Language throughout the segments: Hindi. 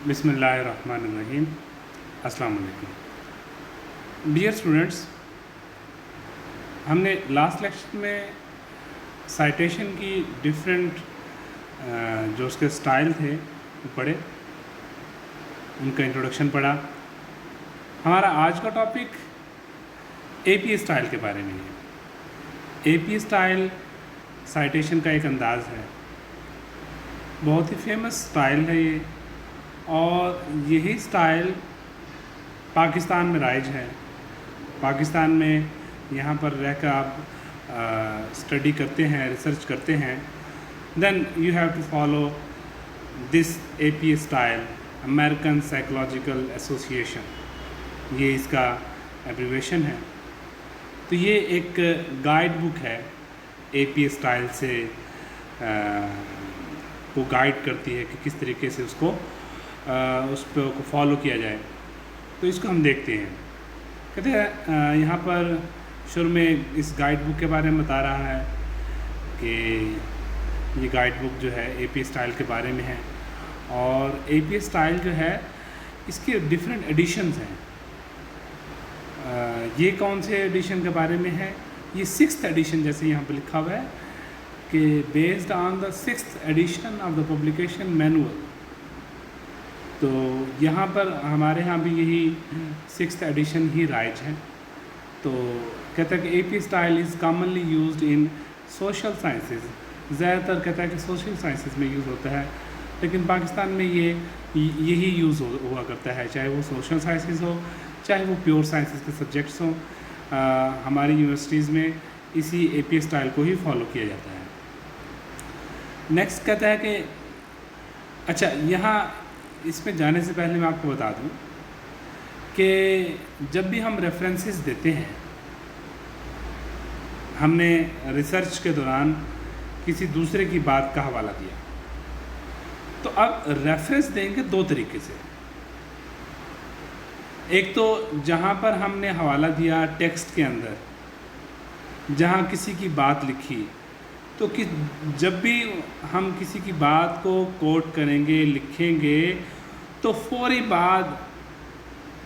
बिस्मिल्लाहिर्रहमानिर्रहीम। अस्सलाम वालेकुम डियर स्टूडेंट्स, हमने लास्ट लेक्चर में साइटेशन की डिफरेंट जो उसके स्टाइल थे वो पढ़े, उनका इंट्रोडक्शन पढ़ा। हमारा आज का टॉपिक एपी स्टाइल के बारे में है। एपी स्टाइल साइटेशन का एक अंदाज़ है, बहुत ही फेमस स्टाइल है ये, और यही स्टाइल पाकिस्तान में राइज है। पाकिस्तान में यहाँ पर रहकर आप स्टडी करते हैं, रिसर्च करते हैं, then you have to follow this AP style, American Psychological Association, ये इसका एब्रीवेशन है। तो ये एक गाइड बुक है, एपी स्टाइल से को गाइड करती है कि किस तरीके से उसको उस पर को फॉलो किया जाए। तो इसको हम देखते हैं। कहते हैं यहाँ पर शुरू में इस गाइड बुक के बारे में बता रहा है कि ये गाइड बुक जो है एपी स्टाइल के बारे में है, और एपी स्टाइल जो है इसके डिफरेंट एडिशंस हैं। ये कौन से एडिशन के बारे में है? ये 6th एडिशन, जैसे यहाँ पर लिखा हुआ है कि based on the 6th edition of the publication manual. तो यहाँ पर हमारे यहाँ भी यही 6th एडिशन ही राइज है। तो कहता है कि AP style is commonly used in social sciences. ज़्यादातर कहता है कि सोशल साइंसेस में यूज़ होता है, लेकिन पाकिस्तान में यही यूज़ हुआ करता है, चाहे वो सोशल साइंसेस हो, चाहे वो प्योर साइंसेस के सब्जेक्ट्स हों। हमारी यूनिवर्सिटीज़ में इसी एपी स्टाइल को ही फॉलो किया जाता है। नेक्स्ट कहता है कि अच्छा, यहाँ इसमें जाने से पहले मैं आपको बता दूं कि जब भी हम रेफरेंसेस देते हैं, हमने रिसर्च के दौरान किसी दूसरे की बात का हवाला दिया, तो अब रेफरेंस देंगे दो तरीके से। एक तो जहाँ पर हमने हवाला दिया टेक्स्ट के अंदर, जहाँ किसी की बात लिखी, तो कि जब भी हम किसी की बात को कोट करेंगे, लिखेंगे, तो फौरी बाद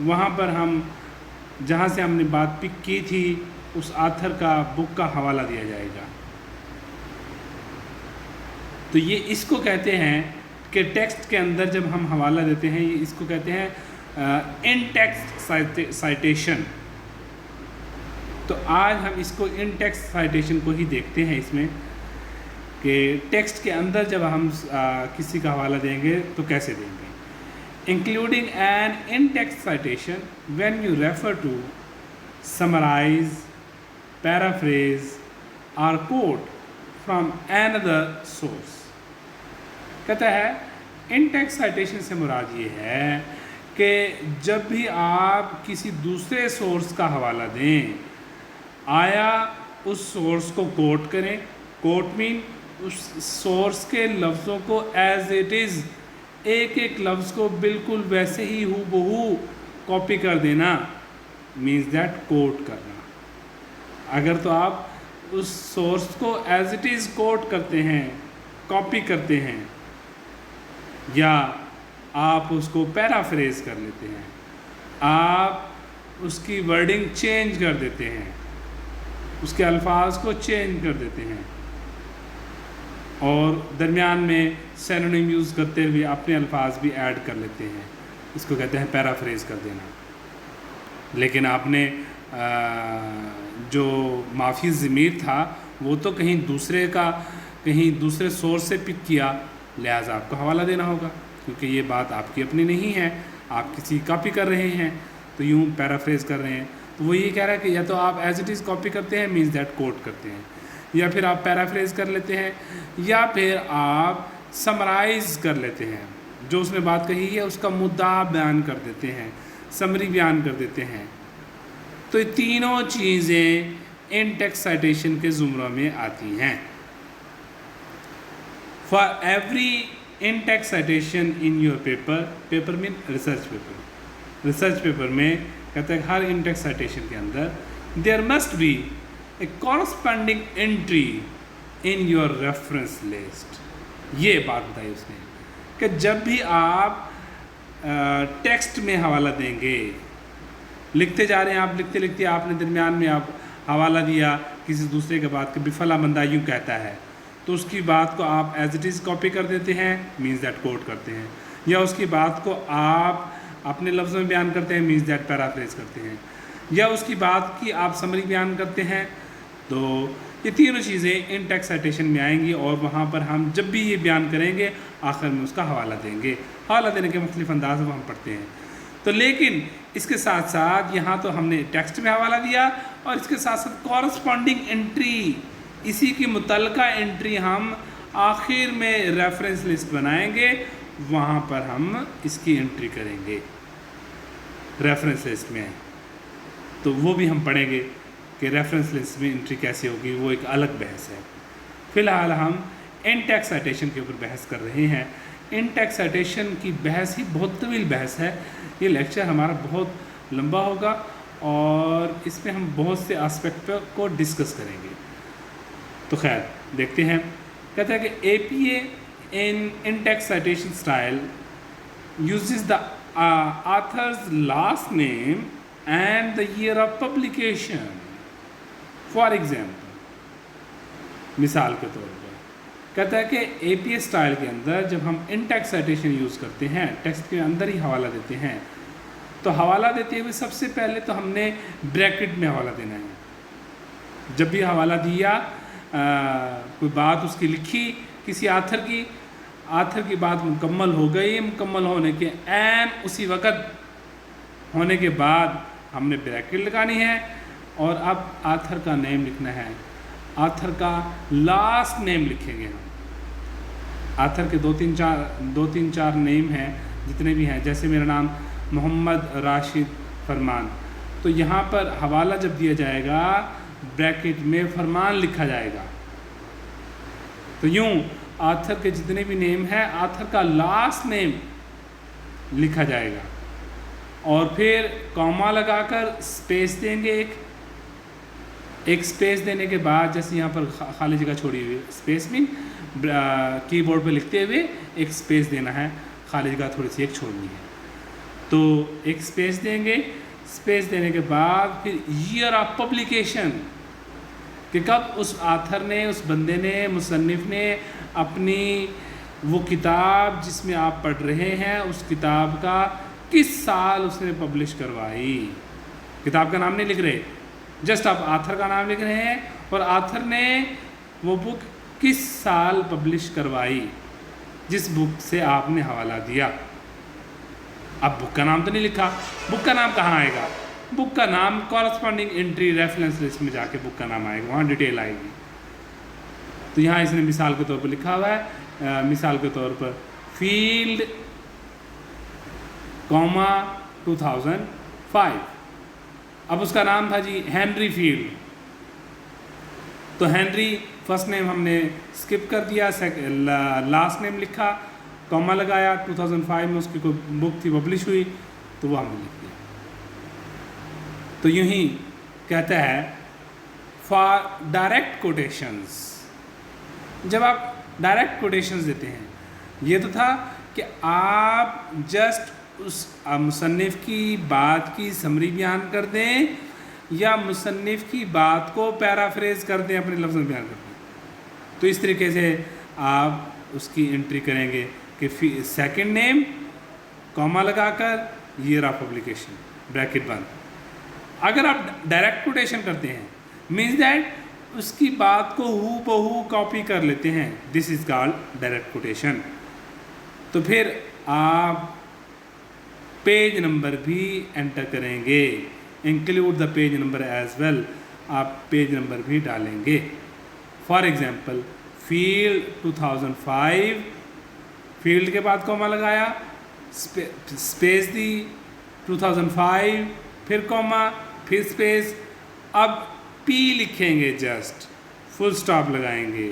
वहाँ पर हम जहाँ से हमने बात पिक की थी उस आथर का, बुक का हवाला दिया जाएगा। तो ये इसको कहते हैं कि टेक्स्ट के अंदर जब हम हवाला देते हैं, इसको कहते हैं इन टेक्स्ट साइटेशन। तो आज हम इसको इन टेक्स्ट साइटेशन को ही देखते हैं इसमें, कि टेक्स्ट के अंदर जब हम किसी का हवाला देंगे तो कैसे देंगे। Including an in text citation when you refer to, summarise, paraphrase और कोट फ्रॉम अनदर सोर्स। कहता है इन टेक्स्ट साइटेशन से मुराद ये है कि जब भी आप किसी दूसरे सोर्स का हवाला दें, आया उस सोर्स को कोट करें। कोट मीन उस सोर्स के लफ्ज़ों को एज इट इज़, एक एक लफ्ज़ को बिल्कुल वैसे ही हूबहू कॉपी कर देना, मीन्स दैट कोट करना। अगर तो आप उस सोर्स को एज इट इज़ कोट करते हैं, कॉपी करते हैं, या आप उसको पैराफ्रेज कर लेते हैं, आप उसकी वर्डिंग चेंज कर देते हैं, उसके अल्फाज को चेंज कर देते हैं, और दरमियान में सिनोनिम यूज़ करते हुए अपने अल्फाज भी ऐड कर लेते हैं, इसको कहते हैं पैराफ्रेज कर देना। लेकिन आपने जो माफ़ी ज़मीर था वो तो कहीं दूसरे का, कहीं दूसरे सोर्स से पिक किया, लिहाजा आपको हवाला देना होगा, क्योंकि ये बात आपकी अपनी नहीं है, आप किसी कॉपी कर रहे हैं, तो यूँ पैराफ्रेज कर रहे हैं। तो वो ये कह रहा है कि या तो आप एज इट इज़ कॉपी करते हैं, मीन्स दैट कोट करते हैं, या फिर आप पैराफ्रेज कर लेते हैं, या फिर आप समराइज कर लेते हैं, जो उसने बात कही है उसका मुद्दा बयान कर देते हैं, समरी बयान कर देते हैं। तो ये तीनों चीज़ें इन टेक्स्ट साइटेशन के ज़ुमरा में आती हैं। For every in text citation in your paper, paper mean research paper, research paper में कहते हैं हर इन टेक्स्ट साइटेशन के अंदर there must be a corresponding entry in your reference list. ये बात बताई उसने कि जब भी आप टेक्स्ट में हवाला देंगे। लिखते जा रहे हैं आप, लिखते लिखते आपने दरमियान में आप हवाला दिया किसी दूसरे के बात के, बिफला बंदा यूँ कहता है, तो उसकी बात को आप एज इट इज़ कॉपी कर देते हैं, मीन्स दैट कोट करते हैं, या उसकी बात को आप अपने लफ्ज़ में बयान करते हैं, मीन्स दैट पैराफ्रेज करते हैं, या उसकी बात की आप समरी बयान करते हैं। तो ये तीनों चीज़ें इन टेक्स्ट साइटेशन में आएंगी और वहाँ पर हम जब भी ये बयान करेंगे आखिर में उसका हवाला देंगे। हवाला देने के मुख्तलिफ अंदाज़ वो हम पढ़ते हैं। तो लेकिन इसके साथ साथ यहाँ तो हमने टेक्स्ट में हवाला दिया और इसके साथ साथ कॉरस्पॉन्डिंग एंट्री, इसी की मुतल्लिका एंट्री हम आखिर में रेफरेंस लिस्ट बनाएंगे, वहाँ पर हम इसकी एंट्री करेंगे रेफरेंस लिस्ट में। तो वो भी हम पढ़ेंगे कि रेफरेंस लिस्ट में एंट्री कैसे होगी, वो एक अलग बहस है। फ़िलहाल हम इन टेक्स्ट साइटेशन के ऊपर बहस कर रहे हैं। इन टेक्स्ट साइटेशन की बहस ही बहुत तवील बहस है, ये लेक्चर हमारा बहुत लंबा होगा और इसमें हम बहुत से एस्पेक्ट को डिस्कस करेंगे। तो खैर देखते हैं। कहता है कि APA in text citation style uses the author's last name and the year of publication. For example, मिसाल के तौर पर कहता है कि APA स्टाइल के अंदर जब हम इन टेक्स्ट साइटेशन यूज़ करते हैं, टेक्स्ट के अंदर ही हवाला देते हैं, तो हवाला देते हुए सबसे पहले तो हमने ब्रैकेट में हवाला देना है। जब भी हवाला दिया, कोई बात उसकी लिखी किसी आथर की बात मुकम्मल हो गई, मुकम्मल होने के ऐन उसी वक़्त होने के बाद हमने ब्रैकेट लगानी है और अब आथर का नेम लिखना है। आथर का लास्ट नेम लिखेंगे हम। आथर के दो तीन चार नेम हैं, जितने भी हैं, जैसे मेरा नाम मोहम्मद राशिद फरमान, तो यहाँ पर हवाला जब दिया जाएगा ब्रैकेट में फरमान लिखा जाएगा। तो यूँ आथर के जितने भी नेम हैं, आथर का लास्ट नेम लिखा जाएगा और फिर कॉमा लगाकर स्पेस देंगे। एक स्पेस देने के बाद, जैसे यहाँ पर खाली जगह छोड़ी हुई स्पेस में कीबोर्ड पे लिखते हुए एक स्पेस देना है, खाली जगह थोड़ी सी एक छोड़नी है, तो एक स्पेस देंगे। स्पेस देने के बाद फिर ईयर ऑफ पब्लिकेशन, कि कब उस आथर ने, उस बंदे ने, मुसन्निफ ने अपनी वो किताब जिसमें आप पढ़ रहे हैं, उस किताब का किस साल उसने पब्लिश करवाई। किताब का नाम नहीं लिख रहे, जस्ट आप आथर का नाम लिख रहे हैं और आथर ने वो बुक किस साल पब्लिश करवाई जिस बुक से आपने हवाला दिया। अब बुक का नाम तो नहीं लिखा, बुक का नाम कहाँ आएगा? बुक का नाम कॉरस्पॉन्डिंग एंट्री रेफरेंस लिस्ट में जाके बुक का नाम आएगा, वहाँ डिटेल आएगी। तो यहाँ इसने मिसाल के तौर पर लिखा हुआ है, मिसाल के तौर पर फील्ड कॉमा 2005। अब उसका नाम था जी हेनरी फील्ड, तो हेनरी फर्स्ट नेम हमने स्किप कर दिया, लास्ट नेम लिखा, कॉमा लगाया, 2005 में उसकी कोई बुक थी पब्लिश हुई, तो वो हमने लिख दिया। तो यूँ ही कहता है फॉर डायरेक्ट कोटेशंस, जब आप डायरेक्ट कोटेशंस देते हैं, ये तो था कि आप जस्ट उस मुसन्निफ की बात की समरी बयान कर दें या मुसन्निफ की बात को पैराफ्रेज कर दें, अपने लफ्ज़ में बयान कर दें। तो इस तरीके से आप उसकी एंट्री करेंगे कि सेकंड नेम कॉमा लगाकर ईयर ऑफ पब्लिकेशन ब्रैकेट बंद। अगर आप डायरेक्ट कोटेशन करते हैं, मीन्स दैट उसकी बात को हू बहू कॉपी कर लेते हैं, this is called direct quotation. तो फिर आप पेज नंबर भी एंटर करेंगे, include the page number as well, आप पेज नंबर भी डालेंगे। फॉर एग्जांपल फील्ड 2005, फील्ड के बाद कॉमा लगाया, स्पेस दी, 2005, फिर कॉमा, फिर स्पेस, अब पी लिखेंगे, जस्ट फुल स्टॉप लगाएंगे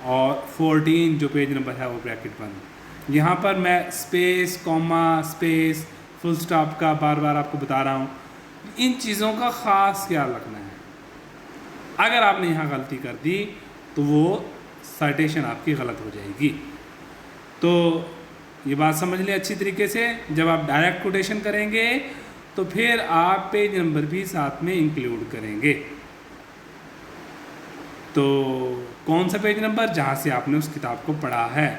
और 14 जो पेज नंबर है वो ब्रैकेट बंद। यहाँ पर मैं space, comma, space, full stop का बार बार आपको बता रहा हूँ, इन चीज़ों का ख़ास ख्याल रखना है। अगर आपने यहाँ गलती कर दी तो वो साइटेशन आपकी गलत हो जाएगी। तो ये बात समझ लें अच्छी तरीके से। जब आप डायरेक्ट कोटेशन करेंगे तो फिर आप पेज नंबर भी साथ में इंक्लूड करेंगे। तो कौन सा पेज नंबर? जहाँ से आपने उस किताब को पढ़ा है,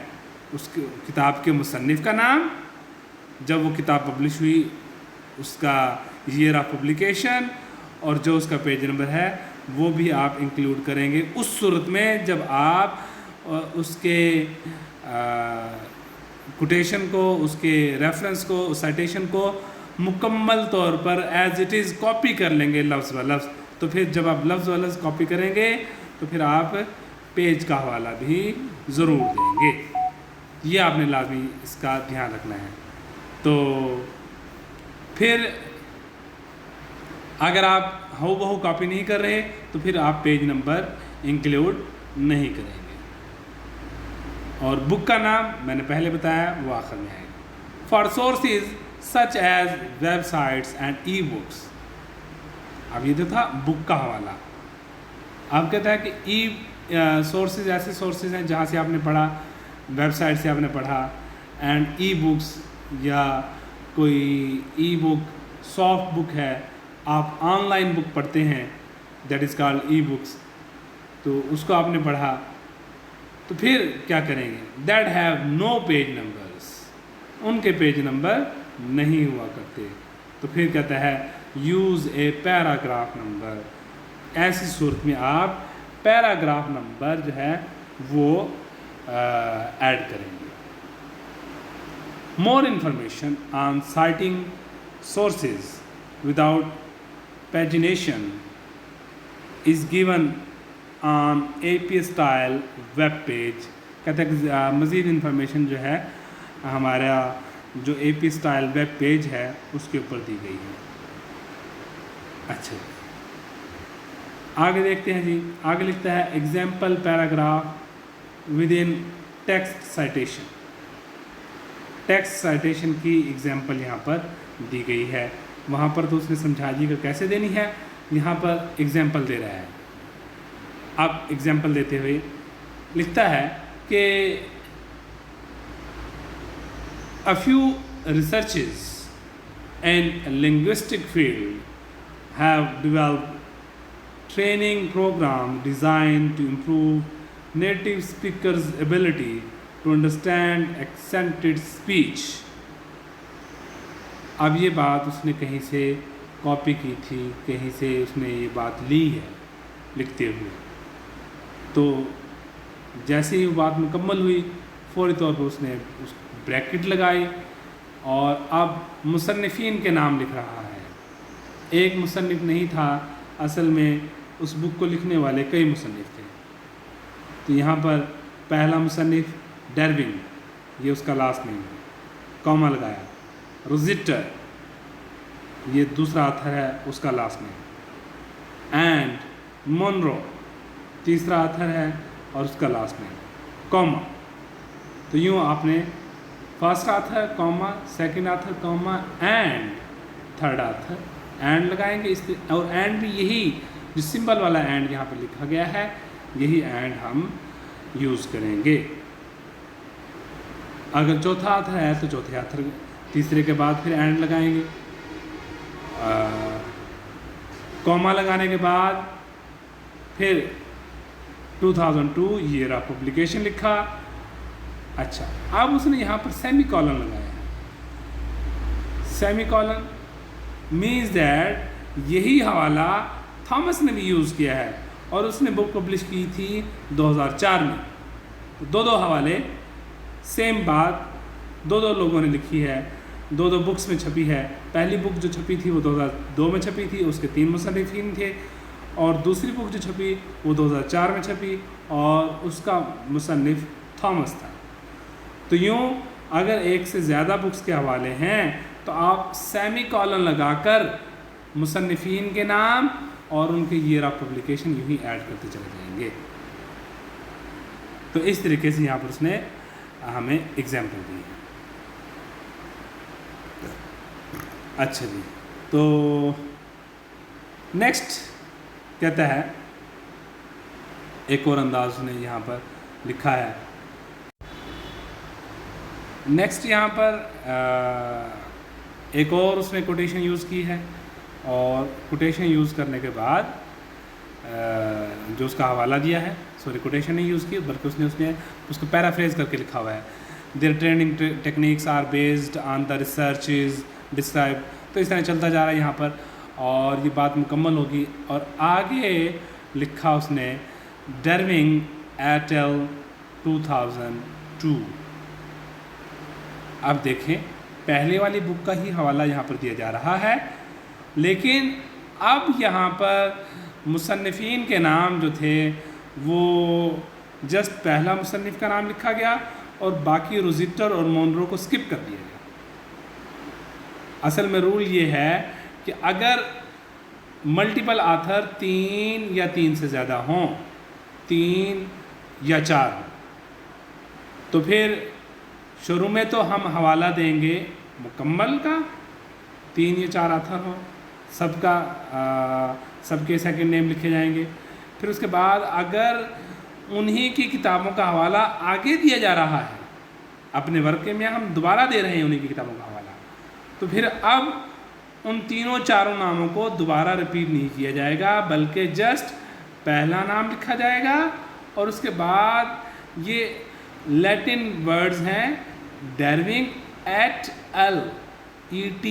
उस किताब के मुसन्निफ़ का नाम, जब वो किताब पब्लिश हुई उसका ईयर ऑफ पब्लिकेशन, और जो उसका पेज नंबर है वो भी आप इंक्लूड करेंगे उस सूरत में जब आप उसके कोटेशन को, उसके रेफरेंस को, साइटेशन को मुकम्मल तौर पर एज इट इज़ कॉपी कर लेंगे लफ्ज़ व लफ्ज़। तो फिर जब आप लफ्ज़ व लफ्ज़ कॉपी करेंगे तो फिर आप पेज का हवाला भी ज़रूर देंगे। ये आपने लाजमी इसका ध्यान रखना है। तो फिर अगर आप हू बहू कॉपी नहीं कर रहे तो फिर आप पेज नंबर इंक्लूड नहीं करेंगे। और बुक का नाम मैंने पहले बताया, वो आखिर में आएगा। For sources such as websites and e books. अब ये तो था बुक का हवाला। अब कहता है कि ई सोर्सेज ऐसे सोर्सेज हैं जहाँ से आपने पढ़ा, वेबसाइट से आपने पढ़ा, एंड ई बुक्स या कोई ई बुक सॉफ्ट बुक है, आप ऑनलाइन बुक पढ़ते हैं, that is called e books, तो उसको आपने पढ़ा। तो फिर क्या करेंगे? That have no page numbers, उनके पेज नंबर नहीं हुआ करते। तो फिर कहता है यूज़ ए पैराग्राफ नंबर। ऐसी सूरत में आप पैराग्राफ नंबर जो है वो ऐड करेंगे। More information on citing sources without pagination is given on AP style web page. कहते हैं मज़ीद इन्फॉर्मेशन जो है हमारा जो AP स्टाइल वेब पेज है उसके ऊपर दी गई है। अच्छा, आगे देखते हैं जी। आगे लिखता है example paragraph with in text citation. Text citation की एग्जाम्पल यहाँ पर दी गई है। वहाँ पर तो उसने समझा दी कि कैसे देनी है, यहाँ पर एग्जाम्पल दे रहा है। अब एग्जाम्पल देते हुए लिखता है कि a few researches in linguistic field have developed training programme design to improve native speakers ability to understand accented speech. अब ये बात उसने कहीं से कॉपी की थी, कहीं से उसने ये बात ली है लिखते हुए। तो जैसे ही वो बात मुकम्मल हुई फ़ौरी तौर पर उसने उस ब्रैकेट लगाई और अब मुसन्निफ़ीन के नाम लिख रहा है। एक मुसन्निफ़ नहीं था, असल में उस बुक को लिखने वाले कई मुसन्निफ़ थे। तो यहाँ पर पहला मुसन्निफ़ डार्विन, ये उसका लास्ट नेम है, कॉमा लगाया। रोज़िटर, ये दूसरा ऑथर है, उसका लास्ट नेम। एंड मोनरो, तीसरा ऑथर है और उसका लास्ट नेम, कॉमा। तो यूँ आपने first author comma, second author comma, and third author and लगाएंगे। इस और एंड भी यही जो सिंबल वाला एंड यहाँ पर लिखा गया है, यही एंड हम यूज़ करेंगे। अगर चौथा ऑथर है तो चौथे ऑथर, तीसरे के बाद फिर एंड लगाएंगे। कॉमा लगाने के बाद फिर 2002 ईयर ऑफ पब्लिकेशन लिखा। अच्छा, अब उसने यहाँ पर सेमी कॉलन लगाया है। सेमी कॉलन मीन्स दैट यही हवाला थॉमस ने भी यूज़ किया है और उसने बुक पब्लिश की थी 2004 में। तो दो हवाले, सेम बात दो लोगों ने लिखी है, दो बुक्स में छपी है। पहली बुक जो छपी थी वो 2002 में छपी थी, उसके 3 मुसन्निफ़ीन थे, और दूसरी बुक जो छपी वो 2004 में छपी और उसका मुसन्निफ़ थॉमस था। तो यूँ अगर एक से ज़्यादा बुक्स के हवाले हैं तो आप सेमी कॉलन लगाकर मुसन्निफ़ीन के नाम और उनके ईयर ऑफ पब्लिकेशन यूँ ही ऐड करते चले जाएंगे। तो इस तरीके से यहाँ पर उसने हमें एग्जाम्पल दी है। अच्छा जी, तो नेक्स्ट कहता है, एक और अंदाज ने यहाँ पर लिखा है, नेक्स्ट यहाँ पर एक और उसने कोटेशन यूज़ की है, और कोटेशन यूज़ करने के बाद जो उसका हवाला दिया है, सॉरी कोटेशन नहीं यूज़ की बल्कि उसने उसको पैराफ्रेज करके लिखा हुआ है, there training techniques are based on the research is describe. तो इस तरह चलता जा रहा है यहाँ पर, और ये बात मुकम्मल होगी। और आगे लिखा उसने डार्विन एट अल 2002। अब देखें, पहले वाली बुक का ही हवाला यहाँ पर दिया जा रहा है, लेकिन अब यहाँ पर मुसन्निफ़ीन के नाम जो थे वो जस्ट पहला मुसन्निफ़ का नाम लिखा गया और बाकी रोज़िटर और मोनरो को स्किप कर दिया गया। असल में रूल ये है कि अगर मल्टीपल आथर 3 या 3 से ज़्यादा हों, 3 या 4 हों, तो फिर शुरू में तो हम हवाला देंगे मुकम्मल का, 3 या 4 आथर हो, सबके सेकंड नेम लिखे जाएंगे। फिर उसके बाद अगर उन्हीं की किताबों का हवाला आगे दिया जा रहा है, अपने वर्क में हम दोबारा दे रहे हैं उन्हीं की किताबों का हवाला, तो फिर अब उन तीनों चारों नामों को दोबारा रिपीट नहीं किया जाएगा, बल्कि जस्ट पहला नाम लिखा जाएगा और उसके बाद ये लैटिन वर्ड्स हैं, डार्विन एट अल, ET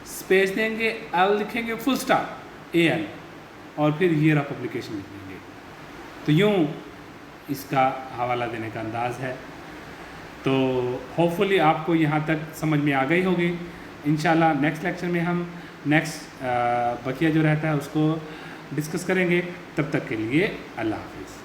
स्पेस देंगे, एल लिखेंगे फुल स्टॉप AL, और फिर ईयर ऑफ पब्लिकेशन लिख देंगे। तो यूँ इसका हवाला देने का अंदाज़ है। तो होपफुली आपको यहाँ तक समझ में आ गई होगी। इंशाल्लाह नेक्स्ट लेक्चर में हम नेक्स्ट बकिया जो रहता है उसको डिस्कस करेंगे। तब तक के लिए अल्लाह हाफ़िज़।